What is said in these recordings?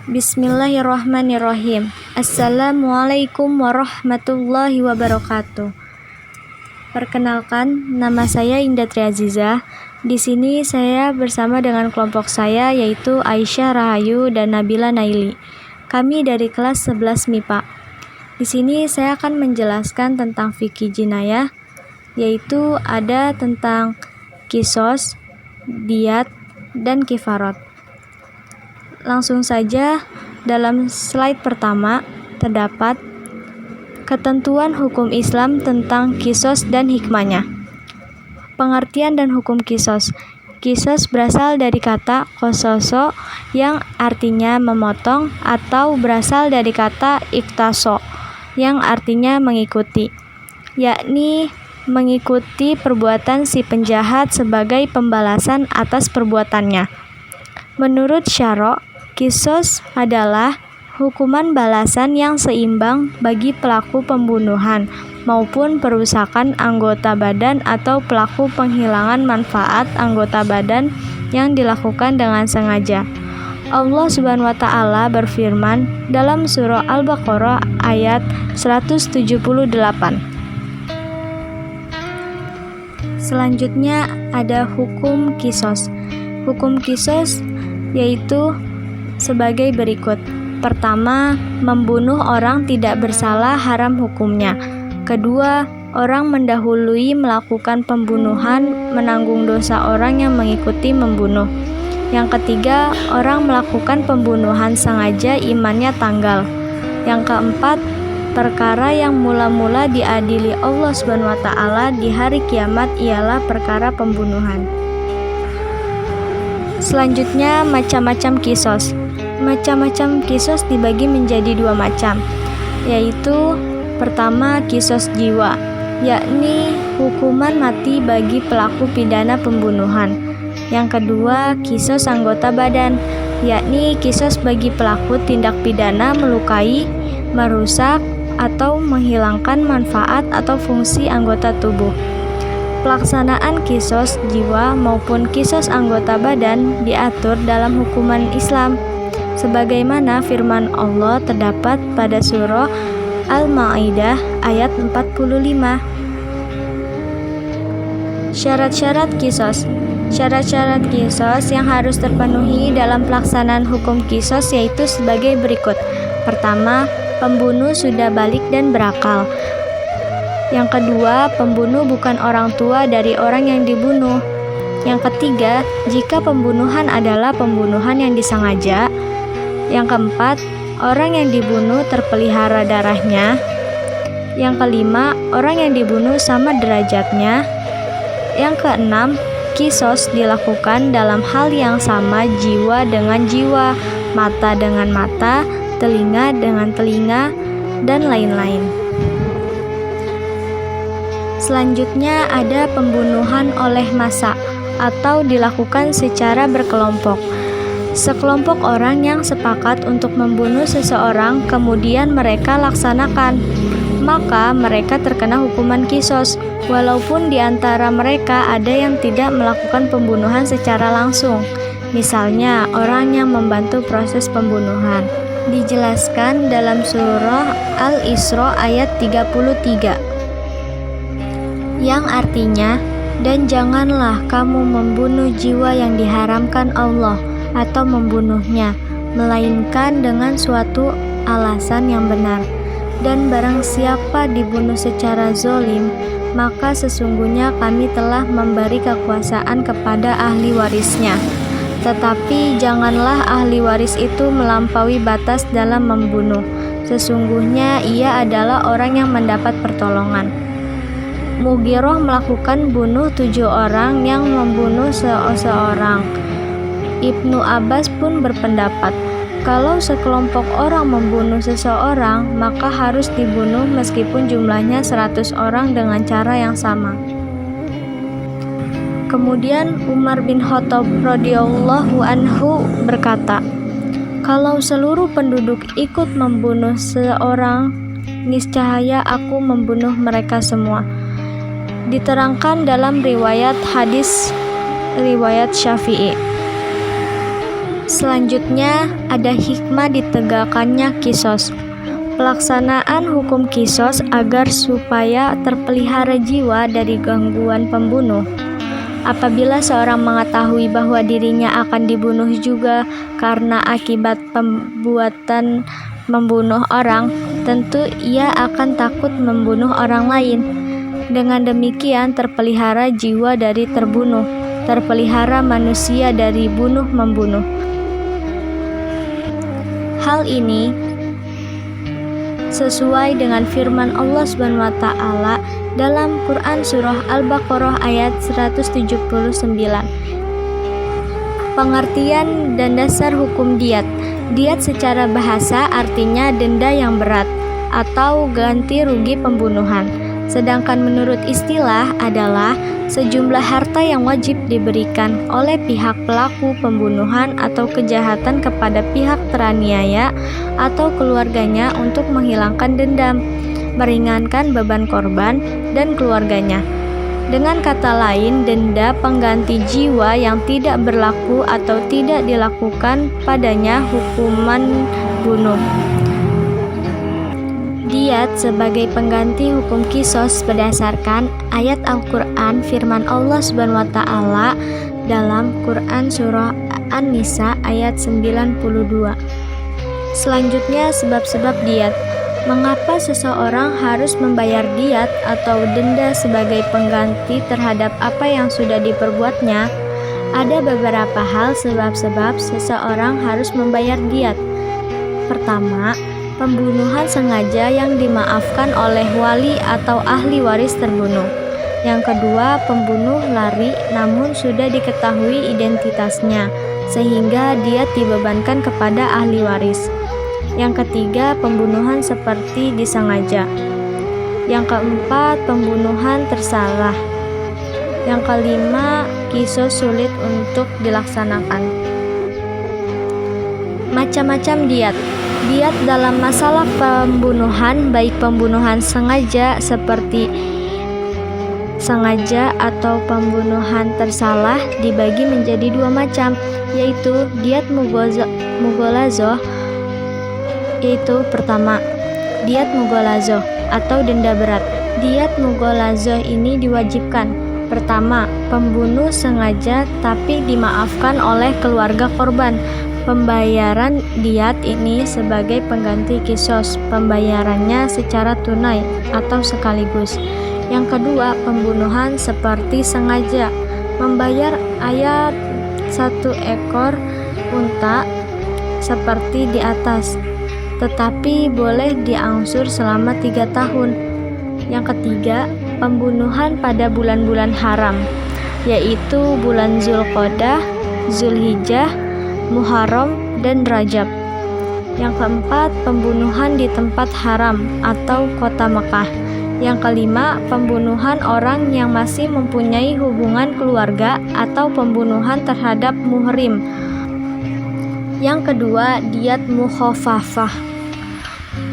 Bismillahirrahmanirrahim. Assalamualaikum warahmatullahi wabarakatuh. Perkenalkan, nama saya Indah Triaziza. Di sini saya bersama dengan kelompok saya yaitu Aisyah Rahayu dan Nabila Naili. Kami dari kelas 11 MIPA. Di sini saya akan menjelaskan tentang fikih jinayah, yaitu ada tentang kisos, diyat, dan kifarat. Langsung saja, dalam slide pertama terdapat ketentuan hukum Islam tentang kisos dan hikmahnya. Pengertian dan hukum kisos. Kisos berasal dari kata kososo yang artinya memotong atau berasal dari kata iktaso yang artinya mengikuti, yakni mengikuti perbuatan si penjahat sebagai pembalasan atas perbuatannya. Menurut syara', kisos adalah hukuman balasan yang seimbang bagi pelaku pembunuhan maupun perusakan anggota badan atau pelaku penghilangan manfaat anggota badan yang dilakukan dengan sengaja. Allah Subhanahu wa Ta'ala berfirman dalam surah Al-Baqarah ayat 178. Selanjutnya ada hukum kisos. Hukum kisos yaitu sebagai berikut. Pertama, membunuh orang tidak bersalah haram hukumnya. Kedua, orang mendahului melakukan pembunuhan menanggung dosa orang yang mengikuti membunuh. Yang ketiga, orang melakukan pembunuhan sengaja imannya tanggal. Yang keempat, perkara yang mula-mula diadili Allah Subhanahu wa Ta'ala di hari kiamat ialah perkara pembunuhan. Selanjutnya, macam-macam kisos. Macam-macam kisos dibagi menjadi dua macam, yaitu pertama, kisos jiwa, yakni hukuman mati bagi pelaku pidana pembunuhan. Yang kedua, kisos anggota badan, yakni kisos bagi pelaku tindak pidana melukai, merusak, atau menghilangkan manfaat atau fungsi anggota tubuh. Pelaksanaan kisos jiwa maupun kisos anggota badan diatur dalam hukuman Islam, sebagaimana firman Allah terdapat pada surah Al-Ma'idah ayat 45. Syarat-syarat kisos. Syarat-syarat kisos yang harus terpenuhi dalam pelaksanaan hukum kisos yaitu sebagai berikut. Pertama, pembunuh sudah balik dan berakal. Yang kedua, pembunuh bukan orang tua dari orang yang dibunuh. Yang ketiga, jika pembunuhan adalah pembunuhan yang disengaja. Yang keempat, orang yang dibunuh terpelihara darahnya. Yang kelima, orang yang dibunuh sama derajatnya. Yang keenam, kisos dilakukan dalam hal yang sama, jiwa dengan jiwa, mata dengan mata, telinga dengan telinga, dan lain-lain. Selanjutnya ada pembunuhan oleh massa atau dilakukan secara berkelompok. Sekelompok orang yang sepakat untuk membunuh seseorang kemudian mereka laksanakan, maka mereka terkena hukuman kisos, walaupun di antara mereka ada yang tidak melakukan pembunuhan secara langsung. Misalnya, orang yang membantu proses pembunuhan. Dijelaskan dalam surah Al-Isra ayat 33. Yang artinya, dan janganlah kamu membunuh jiwa yang diharamkan Allah atau membunuhnya, melainkan dengan suatu alasan yang benar. Dan barang siapa dibunuh secara zolim, maka sesungguhnya kami telah memberi kekuasaan kepada ahli warisnya. Tetapi janganlah ahli waris itu melampaui batas dalam membunuh. Sesungguhnya ia adalah orang yang mendapat pertolongan. Mughirah melakukan bunuh 7 orang yang membunuh seseorang. Ibnu Abbas pun berpendapat, kalau sekelompok orang membunuh seseorang, maka harus dibunuh meskipun jumlahnya 100 orang dengan cara yang sama. Kemudian Umar bin Khattab radhiyallahu anhu berkata, kalau seluruh penduduk ikut membunuh seseorang, niscaya aku membunuh mereka semua. Diterangkan dalam riwayat hadis riwayat Syafi'i. Selanjutnya, ada hikmah ditegakkannya kisos. Pelaksanaan hukum kisos agar supaya terpelihara jiwa dari gangguan pembunuh. Apabila seorang mengetahui bahwa dirinya akan dibunuh juga karena akibat perbuatan membunuh orang, tentu ia akan takut membunuh orang lain. Dengan demikian terpelihara jiwa dari terbunuh, terpelihara manusia dari bunuh-membunuh. Hal ini sesuai dengan firman Allah SWT dalam Quran Surah Al-Baqarah ayat 179. Pengertian dan dasar hukum diat. Diat secara bahasa artinya denda yang berat atau ganti rugi pembunuhan. Sedangkan menurut istilah adalah sejumlah harta yang wajib diberikan oleh pihak pelaku pembunuhan atau kejahatan kepada pihak teraniaya atau keluarganya untuk menghilangkan dendam, meringankan beban korban dan keluarganya. Dengan kata lain, denda pengganti jiwa yang tidak berlaku atau tidak dilakukan padanya hukuman bunuh. Diat sebagai pengganti hukum kisos berdasarkan ayat Al-Quran firman Allah SWT dalam Quran Surah An-Nisa ayat 92. Selanjutnya sebab-sebab diat. Mengapa seseorang harus membayar diat atau denda sebagai pengganti terhadap apa yang sudah diperbuatnya? Ada beberapa hal sebab-sebab seseorang harus membayar diat. Pertama, pembunuhan sengaja yang dimaafkan oleh wali atau ahli waris terbunuh. Yang kedua, pembunuh lari namun sudah diketahui identitasnya, sehingga dia dibebankan kepada ahli waris. Yang ketiga, pembunuhan seperti disengaja. Yang keempat, pembunuhan tersalah. Yang kelima, kisos sulit untuk dilaksanakan. Macam-macam diat. Diat dalam masalah pembunuhan, baik pembunuhan sengaja seperti sengaja atau pembunuhan tersalah, dibagi menjadi dua macam, yaitu diat mughalazoh, yaitu pertama, diat mughalazoh atau denda berat. Diat mughalazoh ini diwajibkan. Pertama, pembunuh sengaja tapi dimaafkan oleh keluarga korban. Pembayaran diat ini sebagai pengganti kisos, pembayarannya secara tunai atau sekaligus. Yang kedua, pembunuhan seperti sengaja, membayar ayat 1 ekor unta seperti di atas, tetapi boleh diangsur selama 3 tahun. Yang ketiga, pembunuhan pada bulan-bulan haram, yaitu bulan Zulqa'dah, Zulhijjah, Muharram, dan Rajab. Yang keempat, pembunuhan di tempat haram atau kota Mekah. Yang kelima, pembunuhan orang yang masih mempunyai hubungan keluarga atau pembunuhan terhadap muhrim. Yang kedua, diat mukhafafah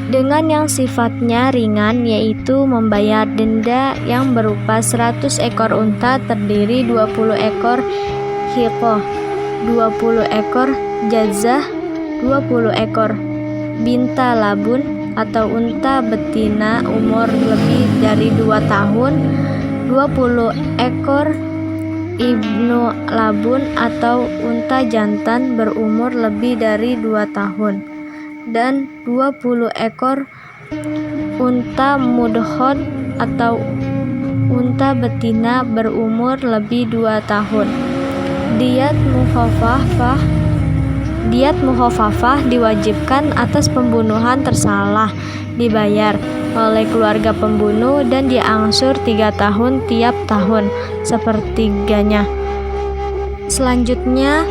dengan yang sifatnya ringan, yaitu membayar denda yang berupa 100 ekor unta terdiri 20 ekor hiqah, 20 ekor jazah, 20 ekor binta labun atau unta betina umur lebih dari 2 tahun, 20 ekor ibnu labun atau unta jantan berumur lebih dari 2 tahun, dan 20 ekor unta mudkhon atau unta betina berumur lebih 2 tahun. Diat mukhafafah diwajibkan atas pembunuhan tersalah, dibayar oleh keluarga pembunuh dan diangsur 3 tahun tiap tahun, sepertiganya. Selanjutnya,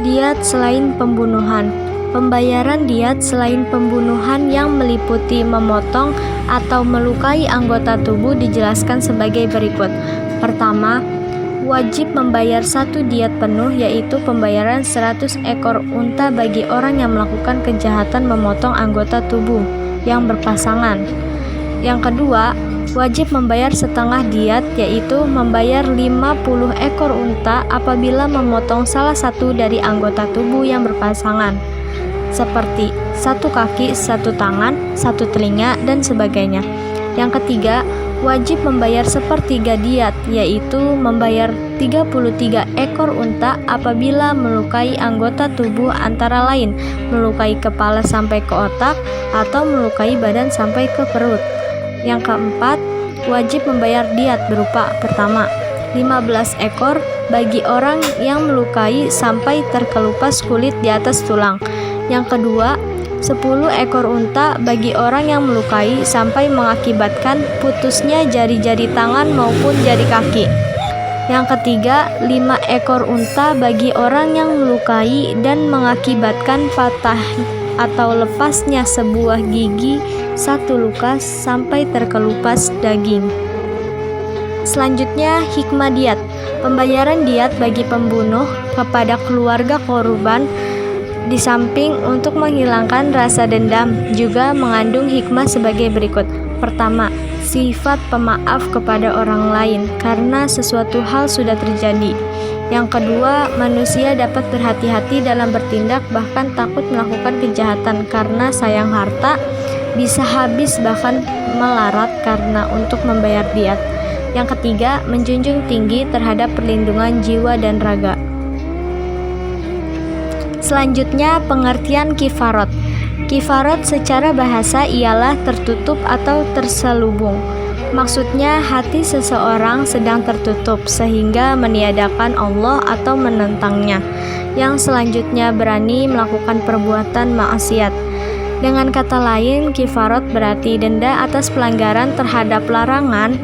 diat selain pembunuhan. Pembayaran diat selain pembunuhan yang meliputi memotong atau melukai anggota tubuh dijelaskan sebagai berikut. Pertama, wajib membayar 1 diat penuh, yaitu pembayaran 100 ekor unta bagi orang yang melakukan kejahatan memotong anggota tubuh yang berpasangan. Yang kedua, wajib membayar setengah diat, yaitu membayar 50 ekor unta apabila memotong salah satu dari anggota tubuh yang berpasangan, seperti satu kaki, satu tangan, satu telinga, dan sebagainya. Yang ketiga, wajib membayar sepertiga diat, yaitu membayar 33 ekor unta apabila melukai anggota tubuh antara lain melukai kepala sampai ke otak atau melukai badan sampai ke perut. Yang keempat, wajib membayar diat berupa pertama, 15 ekor bagi orang yang melukai sampai terkelupas kulit di atas tulang. Yang kedua, 10 ekor unta bagi orang yang melukai sampai mengakibatkan putusnya jari-jari tangan maupun jari kaki. Yang ketiga, 5 ekor unta bagi orang yang melukai dan mengakibatkan patah atau lepasnya sebuah gigi, satu luka sampai terkelupas daging. Selanjutnya, hikmah diat. Pembayaran diat bagi pembunuh kepada keluarga korban di samping untuk menghilangkan rasa dendam juga mengandung hikmah sebagai berikut. Pertama, sifat pemaaf kepada orang lain karena sesuatu hal sudah terjadi. Yang kedua, manusia dapat berhati-hati dalam bertindak bahkan takut melakukan kejahatan karena sayang harta, bisa habis bahkan melarat karena untuk membayar diat. Yang ketiga, menjunjung tinggi terhadap perlindungan jiwa dan raga. Selanjutnya, pengertian kifarot. Kifarot secara bahasa ialah tertutup atau terselubung. Maksudnya, hati seseorang sedang tertutup sehingga meniadakan Allah atau menentangnya. Yang selanjutnya berani melakukan perbuatan maksiat. Dengan kata lain, kifarot berarti denda atas pelanggaran terhadap larangan.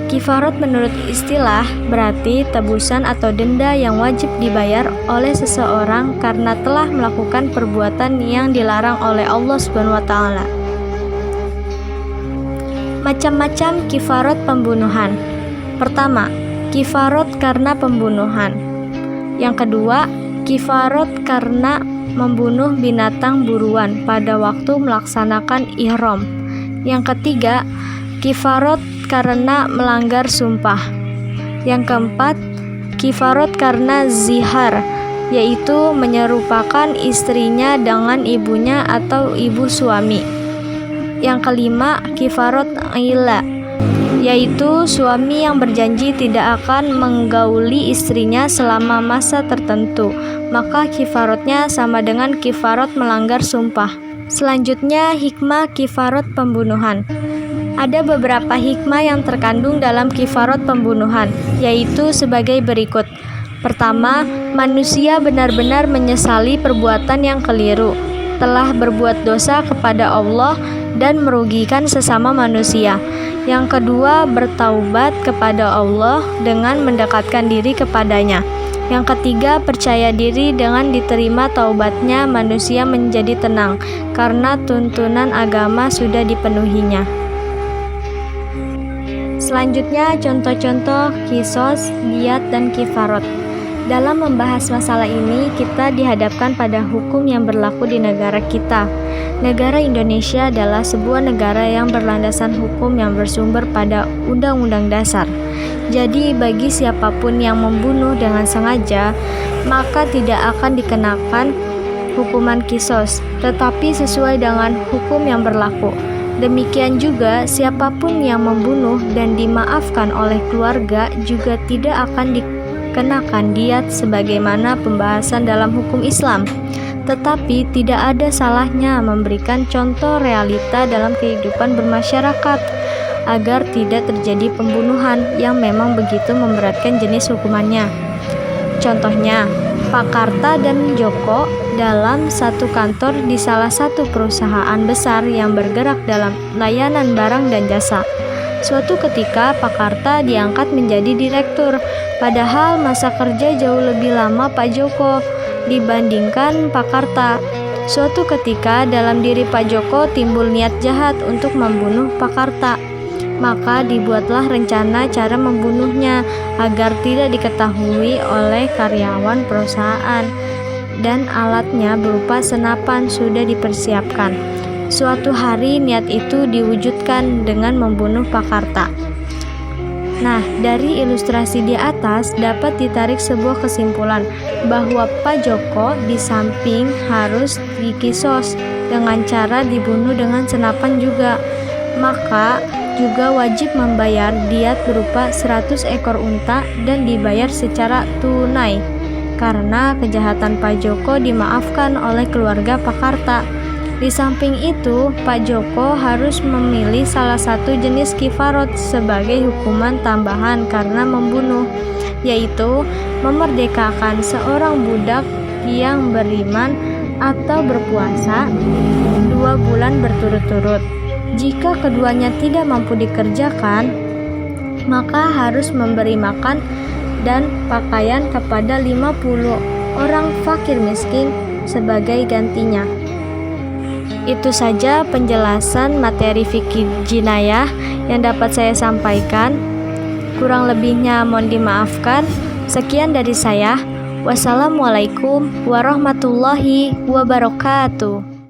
Kifarot menurut istilah berarti tebusan atau denda yang wajib dibayar oleh seseorang karena telah melakukan perbuatan yang dilarang oleh Allah SWT. Macam-macam kifarot pembunuhan. Pertama, kifarot karena pembunuhan. Yang kedua, kifarot karena membunuh binatang buruan pada waktu melaksanakan ihram. Yang ketiga, kifarot karena melanggar sumpah. Yang keempat, kifarot karena zihar, yaitu menyerupakan istrinya dengan ibunya atau ibu suami. Yang kelima, kifarot ila, yaitu suami yang berjanji tidak akan menggauli istrinya selama masa tertentu, maka kifarotnya sama dengan kifarot melanggar sumpah. Selanjutnya, hikmah kifarot pembunuhan. Ada beberapa hikmah yang terkandung dalam kifarot pembunuhan, yaitu sebagai berikut. Pertama, manusia benar-benar menyesali perbuatan yang keliru, telah berbuat dosa kepada Allah dan merugikan sesama manusia. Yang kedua, bertaubat kepada Allah dengan mendekatkan diri kepadanya. Yang ketiga, percaya diri dengan diterima taubatnya manusia menjadi tenang, karena tuntunan agama sudah dipenuhinya. Selanjutnya, contoh-contoh kisos, diat, dan kifarot. Dalam membahas masalah ini, kita dihadapkan pada hukum yang berlaku di negara kita. Negara Indonesia adalah sebuah negara yang berlandasan hukum yang bersumber pada Undang-Undang Dasar. Jadi, bagi siapapun yang membunuh dengan sengaja, maka tidak akan dikenakan hukuman kisos, tetapi sesuai dengan hukum yang berlaku. Demikian juga siapapun yang membunuh dan dimaafkan oleh keluarga juga tidak akan dikenakan diat sebagaimana pembahasan dalam hukum Islam. Tetapi tidak ada salahnya memberikan contoh realita dalam kehidupan bermasyarakat agar tidak terjadi pembunuhan yang memang begitu memberatkan jenis hukumannya. Contohnya, Pak Karta dan Joko dalam satu kantor di salah satu perusahaan besar yang bergerak dalam layanan barang dan jasa. Suatu ketika Pak Karta diangkat menjadi direktur, padahal masa kerja jauh lebih lama Pak Joko dibandingkan Pak Karta. Suatu ketika dalam diri Pak Joko timbul niat jahat untuk membunuh Pak Karta. Maka dibuatlah rencana cara membunuhnya agar tidak diketahui oleh karyawan perusahaan, dan alatnya berupa senapan sudah dipersiapkan. Suatu hari niat itu diwujudkan dengan membunuh Pak Karta. Nah, dari ilustrasi di atas dapat ditarik sebuah kesimpulan bahwa Pak Joko di samping harus dikisos dengan cara dibunuh dengan senapan juga, maka juga wajib membayar diat berupa 100 ekor unta dan dibayar secara tunai. Karena kejahatan Pak Joko dimaafkan oleh keluarga Pak Karta. Di samping itu, Pak Joko harus memilih salah satu jenis kifarot sebagai hukuman tambahan karena membunuh, yaitu memerdekakan seorang budak yang beriman atau berpuasa 2 bulan berturut-turut. Jika keduanya tidak mampu dikerjakan, maka harus memberi makan dan pakaian kepada 50 orang fakir miskin sebagai gantinya. Itu saja penjelasan materi fikih jinayah yang dapat saya sampaikan. Kurang lebihnya mohon dimaafkan. Sekian dari saya. Wassalamualaikum warahmatullahi wabarakatuh.